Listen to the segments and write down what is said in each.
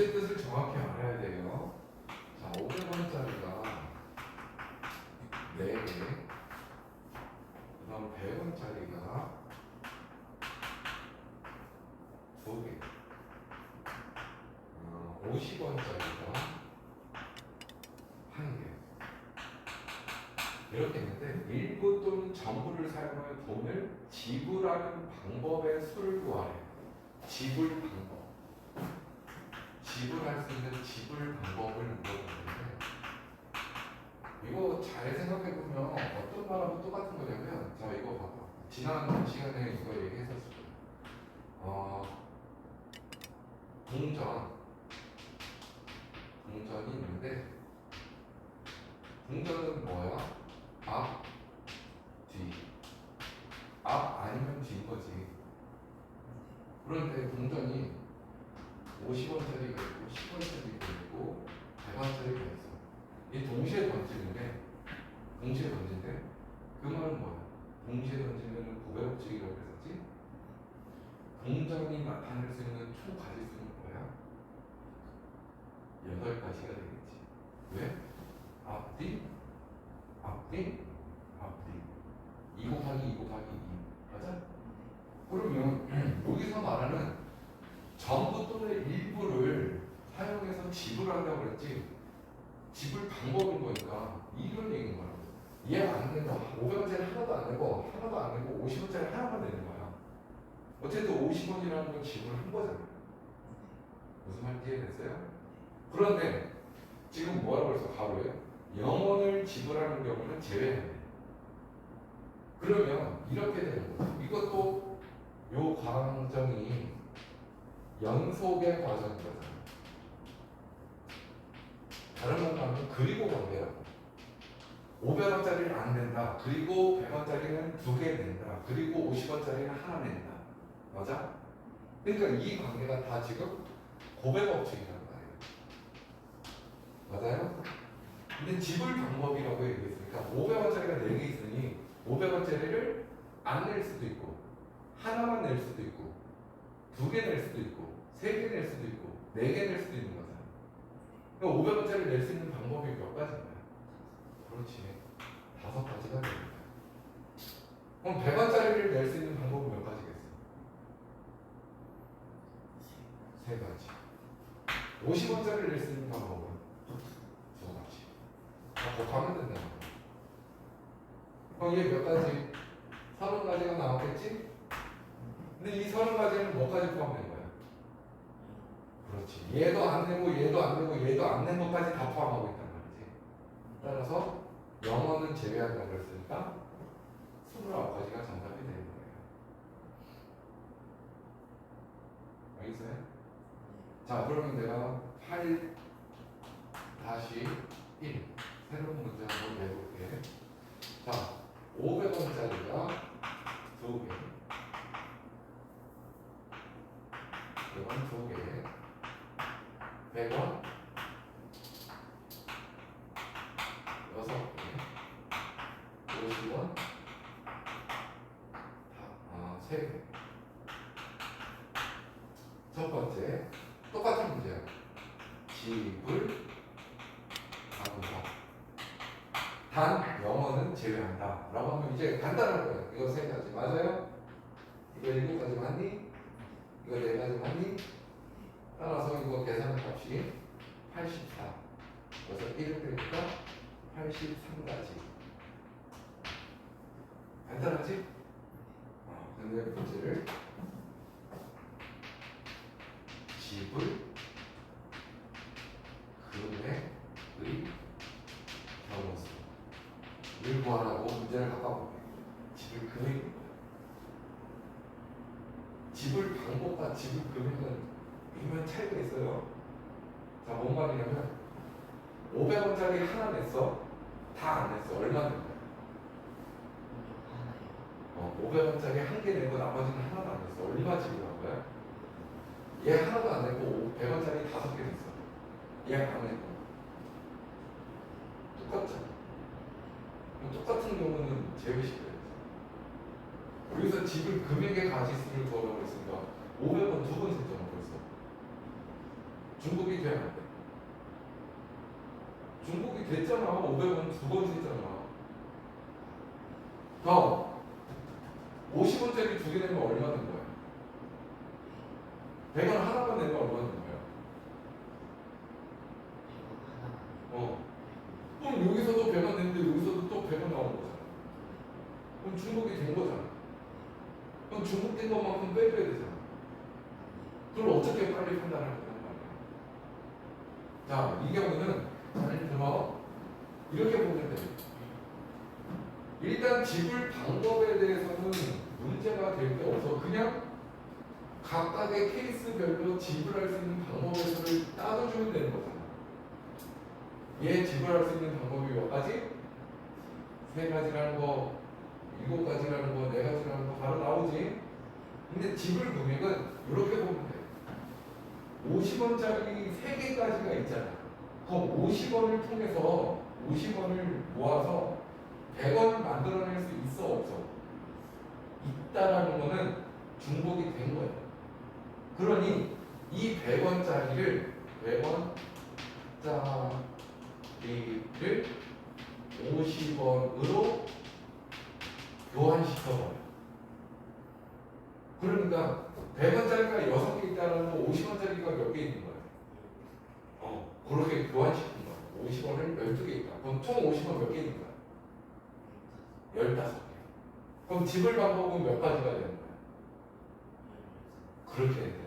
동시의 뜻을 정확히 알아야 돼요. 자, 500원짜리가 4개, 그 다음 100원짜리가 2개, 50원짜리가 1개. 이렇게 있는데 일부 또는 전부를 사용하여 돈을 지불하는 방법의 수를 구하래. 지불 방법. 지불할 수 있는 지불 방법을 물어보는데 이거 잘 생각해보면 어떤 말하고 똑같은 거냐면 자 이거 봐봐. 지난 시간에 이거 얘기했었을 거야. 동전이 있는데 동전은 뭐야? 앞, 뒤. 앞 아니면 뒤인 거지. 그런데 동전이 50원짜리가 있고 10원짜리가 있고 100원짜리가 있어. 이 동시에 던지는데 그 말은 뭐야? 동시에 던지면 900억씩이라고 했었지? 동전이 나타낼 수 있는 총 가지수는 뭐야? 8가지가 되겠지. 왜? 앞뒤, 2 곱하기 2 곱하기 2. 맞아? 그러면 여기서 말하는 전부 또는 일부를 사용해서 지불한다고 그랬지. 지불 방법인 거니까 이런 얘기인 거야. 이해가 안 된다. 500원짜리 하나도 안 내고 50원짜리 하나만 내는 거야. 어쨌든 50원이라는 건 지불한 거잖아. 무슨 말인지 이해됐어요? 그런데 지금 뭐라고 했어? 가로에 0원을 지불하는 경우는 제외해야 돼. 그러면 이렇게 되는 거죠. 이것도 요 과정이 연속의 과정인 거잖아. 다른 말로 하면 그리고 관계라고. 500원짜리를 안 낸다. 그리고 100원짜리는 2개 낸다. 그리고 50원짜리는 하나 낸다. 맞아? 그러니까 이 관계가 다 지금 고백업칙이라는 말이에요. 맞아요? 근데 지불 방법이라고 얘기했으니까 500원짜리가 4개 있으니 500원짜리를 안 낼 수도 있고 하나만 낼 수도 있고 2개 낼 수도 있고 3개 낼 수도 있고 4개 낼 수도 있는 거잖아. 그러니까 500원짜리 낼 수 있는 방법이 몇 가지인가요? 그렇지. 5가지가 됩니다. 그럼 100원짜리를 낼 수 있는 방법은 몇 가지겠어? 3가지. 50원짜리를 낼 수 있는 방법은 2가지. 곱하면 된다는 거야. 그럼 이게 몇 가지? 30가지가 나왔겠지? 근데 이 30가지는 뭐까지 포함된 거야? 그렇지. 얘도 안 내고 얘도 안 내고 얘도 안 낸 것까지 다 포함하고 있단 말이지. 따라서 영어는 제외한다고 그랬으니까 29가지가 정답이 되는 거예요. 알겠어요? 자, 그러면 내가 8-1 새로운 문제 한번 내볼게. 자, 500원짜리가 2개, 100원 2개, 100원 6개, 50원 3개. 첫 번째 똑같은 문제야. 지불 방법. 단 영어는 제외한다 라고 하면 이제 간단한 거예요. 이거 3가지 맞아요? 이거 7가지 맞니? 이거 4가지 맞니? 따라서 이거 계산 값이 84. 그래서 1을 빼니까 83가지. 간단하지? 근데 문제를 지불 금액의 경우수를 구하라고 문제를 바꿔볼게. 지불 금액, 지불 방법과 지불 금액은 분명 차이가 있어요. 자, 뭔 말이냐면 500원짜리 하나 냈어? 다 안 냈어. 얼마 낸 거야? 500원짜리 한 개 내고 나머지는 하나도 안 냈어. 얼마 지불한 거야? 얘 하나도 안 내고 100원짜리 5개 냈어. 얘 안 냈고. 똑같잖아. 똑같은 경우는 제외시켜야지. 여기서 지불 금액의 가지수를 구하라고 했으니까 500원 2번 셌잖아 벌써. 중복이 돼야 돼. 중복이 됐잖아. 500원 두 번 했잖아. 그럼 50원짜리 두 개 내면 얼마 된 거야? 100원 하나만 내면 얼마 된 거야? 그럼 여기서도 100원 냈는데 여기서도 또 100원 나오는 거잖아. 그럼 중복이 된 거잖아. 그럼 중복된 것만큼 빼줘야 되잖아. 그걸 어떻게 빨리 판단할 거란 말이야. 자, 이 경우는 잘 들어. 이렇게 보면 돼. 일단 지불 방법에 대해서는 문제가 될 게 없어. 그냥 각각의 케이스별로 지불할 수 있는 방법의 수를 따져주면 되는 거잖아. 얘 지불할 수 있는 방법이 몇 가지? 3가지라는 거, 7가지라는 거, 4가지라는 거 바로 나오지. 근데 지불 금액은 이렇게 보면 돼. 50원짜리 3개까지가 있잖아. 그럼 50원을 통해서 50원을 모아서 100원 만들어낼 수 있어 없어? 있다라는 거는 중복이 된 거야. 그러니 이 100원짜리를 100원짜리를 50원으로 교환시켜버려. 그러니까 100원짜리가 6개 있다는 거 50원짜리가 몇 개 있는 거야? 그렇게 교환시킨 거야. 50원을 12개 있다. 그럼 총 50원 몇 개 있는 거야? 15개. 그럼 지불 방법은 몇 가지가 되는 거야? 그렇게 되는 거야.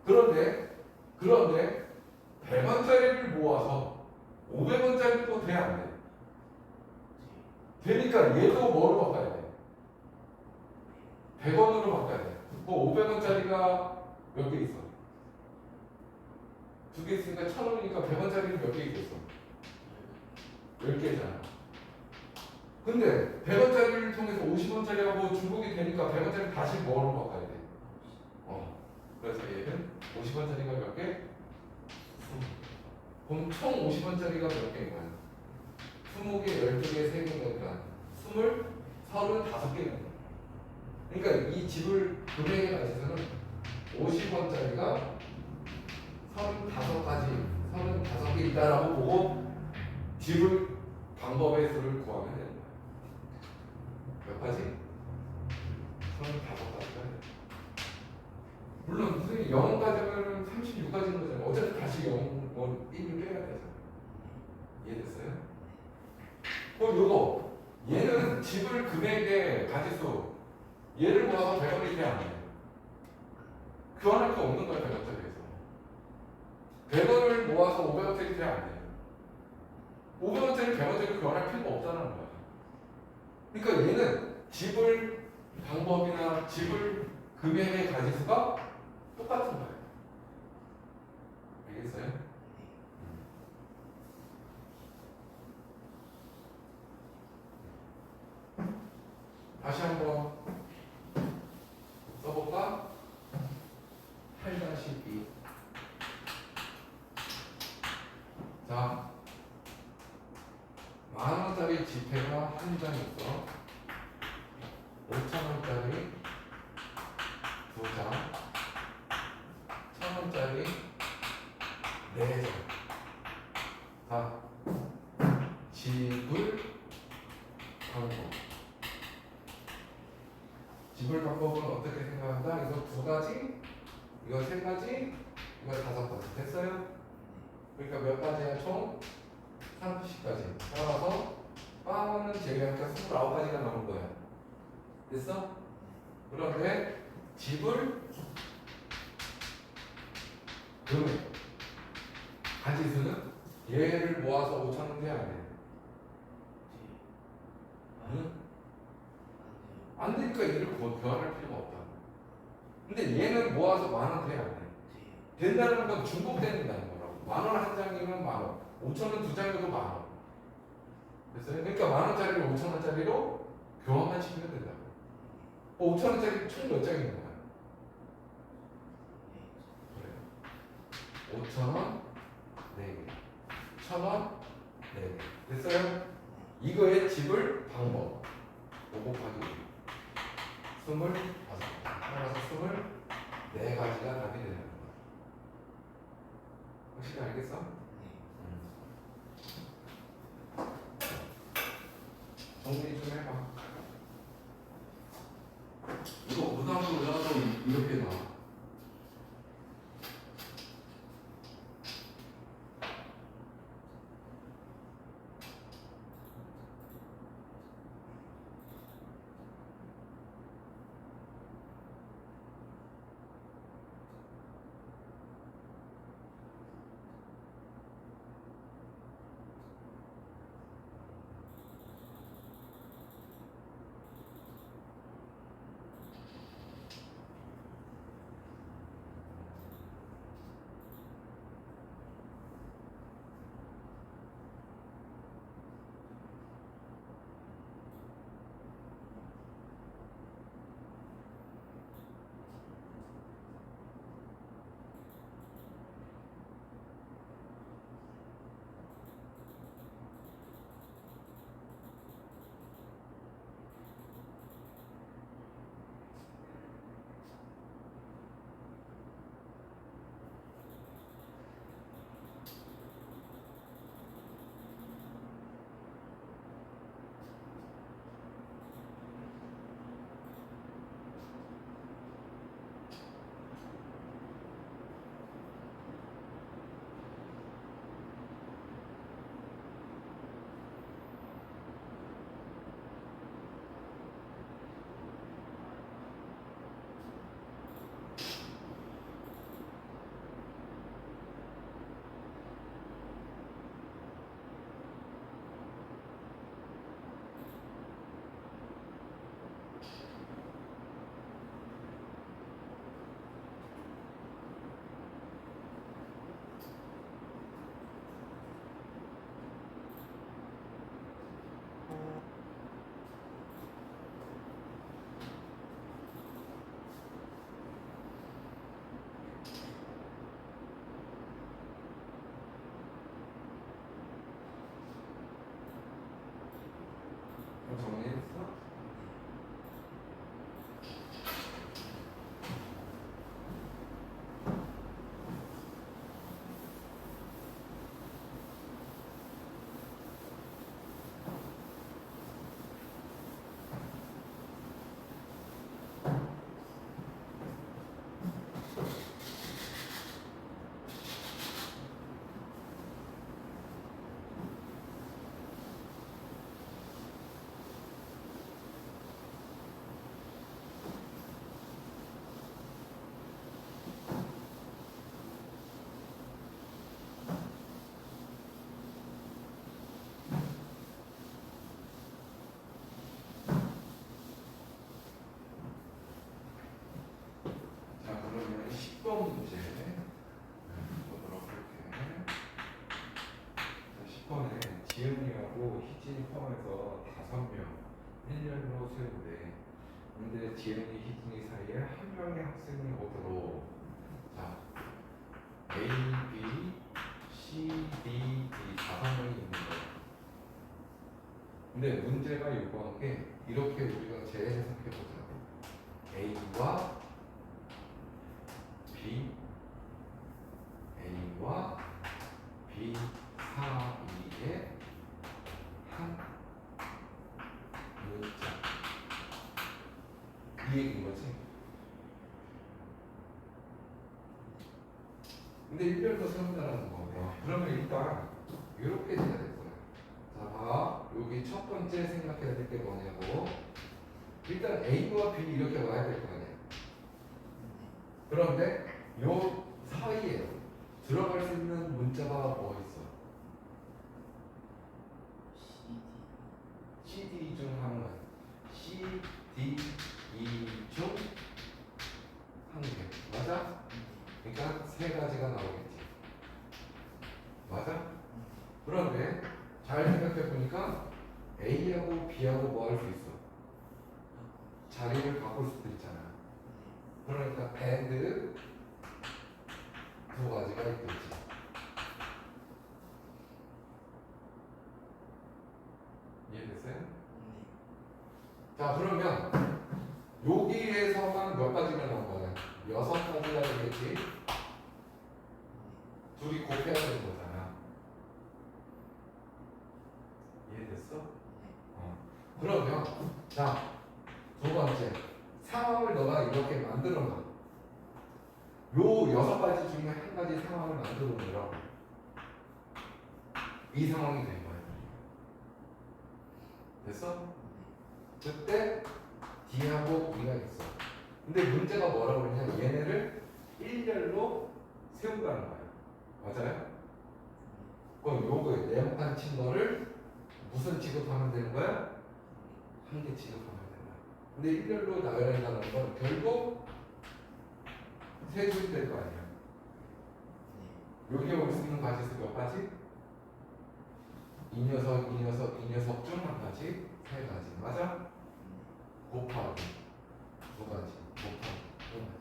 그런데 100원짜리를 모아서 500원짜리도 돼, 안 돼? 되니까 얘도 뭐로 바꿔야 돼? 100원으로 바꿔야 돼. 그 500원짜리가 몇 개 있어? 2개 있으니까 1000원이니까 100원짜리는 몇 개 있겠어? 10개잖아. 근데 100원짜리를 통해서 50원짜리하고 중복이 되니까 100원짜리 다시 뭐로 바꿔야 돼? 그래서 얘는 50원짜리가 몇 개? 20. 그럼 총 50원짜리가 몇 개인 거야? 20개, 12개, 3개니까 35개인 거야. 그러니까 이 지불 금액에 관해서는 50원짜리가 35개 있다라고 보고 지불 방법의 수를 구하면 되는 거야. 몇 가지? 35가지가 돼. 물론 무슨 0까지면 36가지인 거잖아. 어차피 다시 1을 빼야 되잖아. 이해됐어요? 그럼 요거 얘는 지불 금액의 가지수 얘를 모아서 100원이 돼, 안 돼? 교환할 게 없는 거야. 100원짜리에서 100원을 모아서 500원짜리 돼, 안 돼? 500원짜리 100원짜리 교환할 필요가 없다는 거야. 그러니까 얘는 지불 방법이나 지불 금액의 가지수가 똑같은 거예요. 알겠어요? 다시 한번 써볼까? 8-2. 자, 10,000원짜리 지폐가 한 장 있어. 5,000원짜리 2장, 1,000원짜리 4장. 자, 지불 방법. 지불 방법은 어떻게 생각한다? 이거 2가지, 이거 3가지, 이거 5가지. 됐어요? 그러니까 몇 가지야? 총 30가지. 따라서 빵은 제외하니까 29가지가 나온 거야. 됐어? 그런데 지불 금액 가지수는 얘를 모아서 5,000원 돼야 안 돼? 응? 안 되니까 얘를 교환할 필요가 없다. 근데 얘는 모아서 10,000원 돼야 안 돼? 된다는 건 중복된다는 거라고. 10,000원 한 장이면 10,000원, 5,000원 2장이어도 10,000원. 됐어요? 그러니까 10,000원짜리를 5,000원짜리로 교환만 시키면 된다고. 5,000원짜리 총 몇 장이 있는 거야? 그래. 5,000원 4개, 1,000원 4개. 됐어요? 이거의 지불 방법. 5 곱하기 25. 따라서 24가지가 답이 되는 거야. 확실히 알겠어? 정리 좀 해봐. 이거 무당으로 올라가도 이렇게 나와. 정리했어? 자, 그러면 10번 문제 보도록 할게. 자, 10번에 지은이하고 희진이 포함해서 5명 1년으로 세운대. 근데 지은이, 희진이 사이에 한 명의 학생이 오도록, 자, A, B, C, D, D 5명이 있는 거야. 근데 문제가 요구한 게 이렇게 우리가 재해석해 보자고. A와 B, A와 B 사이에 한 문자. 이 얘기인 거지. 근데 일별로 세운다는 거예요. 그러면 일단 이렇게 돼야 될 거야. 자, 봐. 여기 첫 번째 생각해야 될 게 뭐냐고. 일단 A와 B 이렇게 와야 될 거 아니야. 그런데 요 사이에 들어갈 수 있는 문자가 뭐 있어? CD 중 한 개. CD 중 한 개. 맞아? 그러니까 세 가지가 나오겠지. 맞아? 그런데 잘 생각해 보니까 A하고 B하고 뭐 할 수 있어? 자리를 바꿀 수도 있잖아. 그러니까 밴드 두 가지가 있겠지. 이해됐어요? 자, 그러면 여기에서만 몇 가지가 나온 거야? 6가지가 되겠지. 둘이 곱해야 되는 거잖아. 이해됐어? 그러면 자, 두 번째 상황을 너가 이렇게 만들어 놔. 요 여섯 가지 중에 한 가지 상황을 만들어 놓으라고. 이 상황이 된 거야. 됐어? 그때 D하고 E가 있어. 근데 문제가 뭐라고 그러냐? 얘네를 일렬로 세운다는 거야. 맞아요? 그럼 요거 네모칸 친 거를 무슨 취급하면 되는 거야? 한 개 취급하면 되는 거야. 근데 일렬로 나열한다는 건 결국 세 줄이 될 거 아니야. 여기에 올 수 있는 가지수 몇 가지? 이 녀석, 이 녀석, 이 녀석 중 한 가지, 세 가지. 맞아? 곱하기 두 가지, 곱하기 두 가지.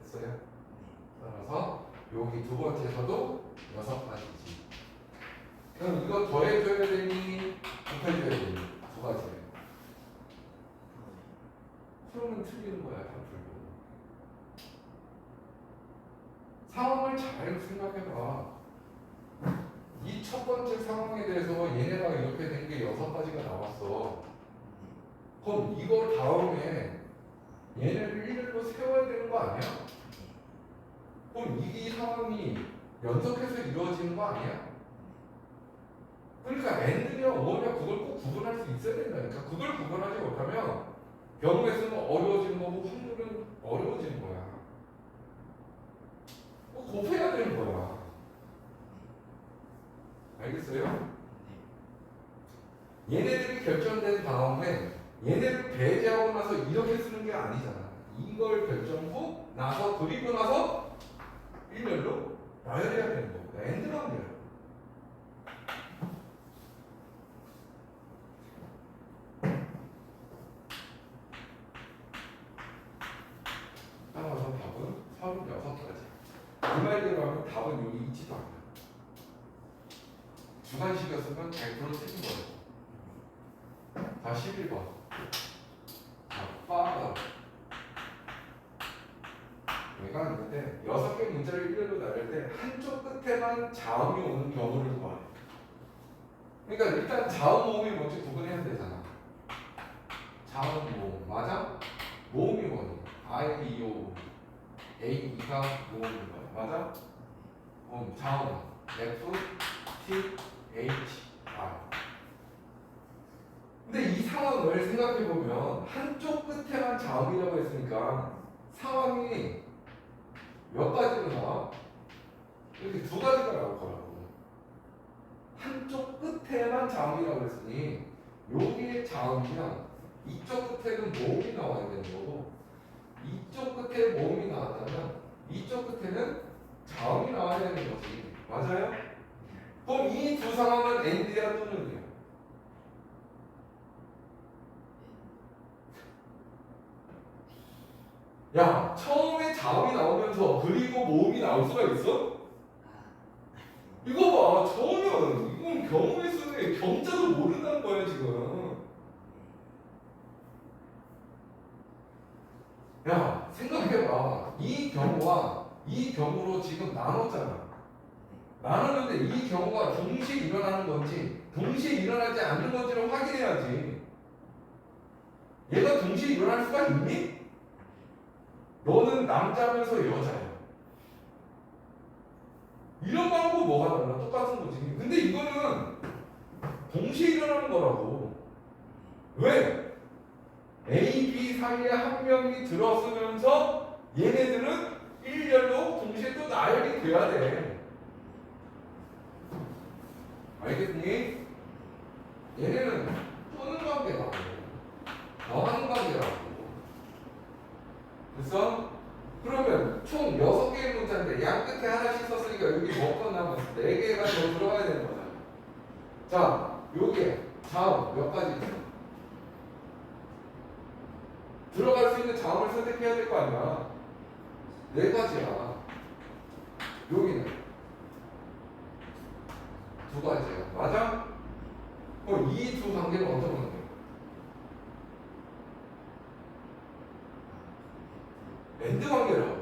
됐어요? 따라서 여기 두 번째에서도 여섯 가지지. 그럼 이거 더해줘야 되니? 곱해줘야 되니? 두 가지예요. 그러면 틀리는 거야, 다 풀고. 상황을 잘 생각해봐. 이 첫 번째 상황에 대해서 얘네가 이렇게 된 게 여섯 가지가 나왔어. 그럼 이거 다음에 얘네를 일렬로 세워야 되는 거 아니야? 그럼 이 상황이 연속해서 이루어지는 거 아니야? 그러니까 and냐 or냐 그걸 꼭 구분할 수 있어야 된다니까. 그걸 구분하지 못하면 경우의 수는 어려워지는 거고 확률은 어려워지는 거야. 곱해야 되는 거야. 알겠어요? 얘네들이 결정된 다음에 얘네를 배제하고 나서 이렇게 쓰는 게 아니잖아. 이걸 결정하고 나서 그리고 나서 일렬로 나열해야 되는 거고. 엔드가 아니라. 따라서 답은 36가지. 이 말대로 하면 답은 여기 있지도 않아. 주관식이었으면 100% 틀린 거예요. 자, 11번. 자, father. 얘가 있는데 6개 문자를 일렬로 나눌 때 한쪽 끝에만 자음이 오는 경우를 구하래. 그러니까 일단 자음 모음이 뭔지 구분해야 되잖아. 자음 모음 맞아? 모음이 뭐니? I, E, O, A, E가 모음인 거야. 맞아? 자음 F, T, H, R. 근데 이 상황을 생각해보면 한쪽 끝에만 자음이라고 했으니까 상황이 몇 가지로 나와? 이렇게 두 가지가 나올 거라고. 한쪽 끝에만 자음이라고 했으니 여기에 자음이면 이쪽 끝에는 모음이 나와야 되는 거고 이쪽 끝에 모음이 나왔다면 이쪽 끝에는 자음이 나와야 되는 거지. 맞아요? 그럼 이 두 상황은 and야 또는요? 야, 처음에 자음이 나오면서 그리고 모음이 나올 수가 있어? 이거 봐, 전혀 이건 경우의 수에 경자도 모른다는 거야 지금. 야, 생각해봐. 이 경우와 이 경우로 지금 나눴잖아. 나눴는데 이 경우가 동시에 일어나는 건지 동시에 일어나지 않는 건지를 확인해야지. 얘가 동시에 일어날 수가 있니? 너는 남자면서 여자야. 이런 거하고 뭐가 달라? 똑같은 거지. 근데 이거는 동시에 일어나는 거라고. 왜? A, B 사이에 한 명이 들어서면서 얘네들은 일렬로 동시에 또 나열이 돼야 돼. 알겠니? 얘네는 또는 관계라고. 너하는 관계라고. 그래서 그러면 총 6개의 문자인데 양 끝에 하나씩 썼으니까 여기 몇 건 남았어? 4개가 더 들어가야 되는 거잖아. 자, 요게 자음 몇 가지 있어? 들어갈 수 있는 자음을 선택해야 될 거 아니야. 4가지야. 여기는 2가지야. 맞아? 그럼 이 두 관계는 어떤 관계야? 엔드 관계라고.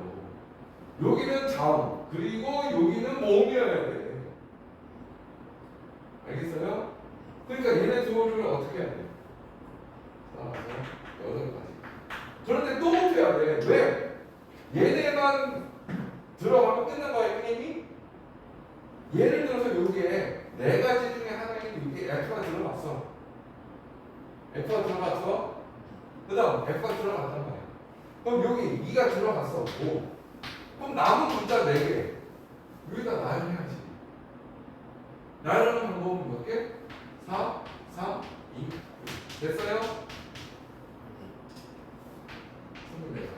여기는 자음, 그리고 여기는 모음이어야 돼. 알겠어요? 그러니까 얘네 둘을 어떻게 해야 돼? 따라서 8가지. 그런데 또 못해야 돼. 왜? 얘네만 들어가면 끝난 거야, 게임이? 예를 들어서 여기에 4가지 중에 하나인 여기 F가 들어갔어. F가 들어갔어? 그 다음 F가 들어갔단 말이야. 그럼 여기 2가 들어갔어. 5. 그럼 남은 문자 4개. 여기다 나열해야지. 나열하는 방법은 몇 개? 4, 3, 2. 됐어요? 24가지.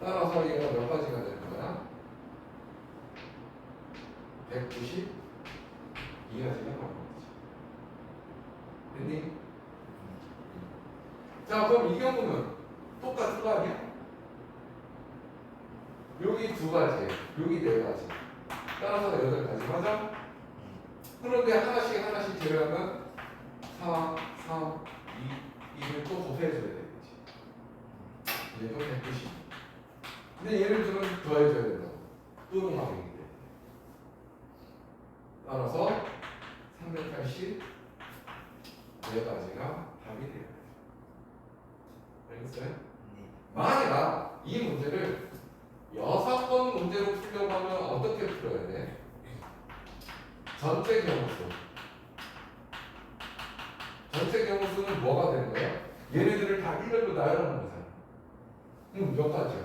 따라서 얘가 몇 가지가 되는 거야? 192가지가 나오는 거지. 됐니? 자, 그럼 이 경우는 똑같은 거 아니야? 여기 2가지, 여기 4가지. 따라서 8가지. 맞아? 그런데 하나씩 제외하면 4, 3, 2, 2를 또 곱해줘야 되겠지. 얘도 190. 근데 얘를 좀 더해줘야 된다고. 또는 하겠기 때문에. 따라서 380 4가지가 답이 돼요. 알겠어요? 만약 이 문제를 6번 문제로 풀려고 하면 어떻게 풀어야 돼? 전체 경우수. 전체 경우수는 뭐가 되는 거야? 얘네들을 다 일렬로 나열하는 거잖아. 몇 가지야?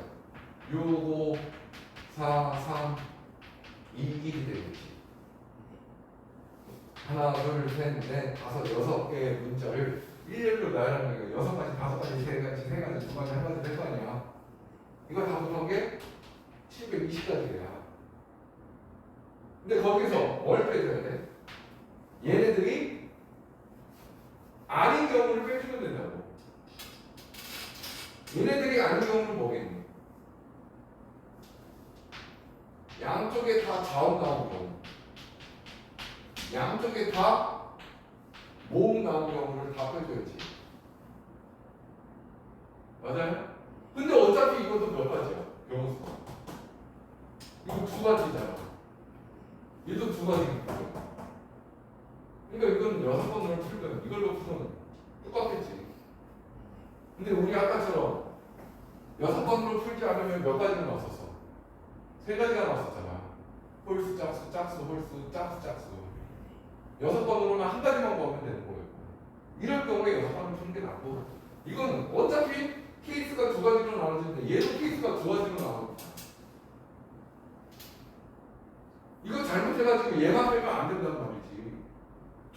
6, 5, 4, 3, 2, 1이 되겠지. 하나, 둘, 셋, 넷, 다섯, 6개의 문자를 일렬로 나열하는 거야. 6가지, 5가지, 3가지, 3가지, 2가지, 1가지 될 거 아니야. 이거 다 합한 게 720가지야. 근데 거기서 뭘 빼줘야 돼? 얘네들이 아닌 경우를 빼주면 된다고. 얘네들이 아닌 경우는 뭐겠니? 양쪽에 다 자음 나온 경우, 양쪽에 다 모음 나온 경우를 다 빼줘야지. 맞아요? 근데 어차피 이것도 몇 가지야? 경우수가. 이거 2가지잖아. 얘도 2가지니까. 그러니까 이건 6번으로 풀면 이걸로 풀면 똑같겠지. 근데 우리 아까처럼 6번으로 풀지 않으면 몇 가지가 나왔었어? 3가지가 나왔었잖아. 홀수, 짝수, 짝수, 홀수, 짝수, 짝수. 6번으로는 한 가지만 구하면 되는 거예요. 이럴 경우에 6번을 푸는 게 낫고, 이건 어차피 케이스가 2가지로 나눠지는데 얘도 케이스가 2가지로 나눠집니다. 이거 잘못해가지고 얘만 빼면 안 된단 말이지.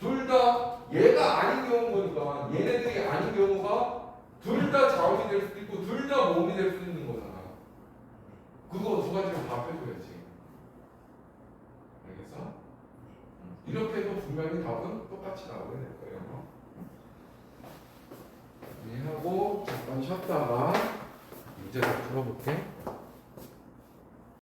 둘 다 얘가 아닌 경우니까 얘네들이 아닌 경우가 둘 다 자음이 될 수도 있고 둘 다 모음이 될 수도 있는 거잖아. 그거 2가지로 다 빼줘야지. 알겠어? 이렇게 해도 분명히 답은 똑같이 나오게 될 거예요. 이해하고 잠깐 쉬었다가 문제를 풀어볼게.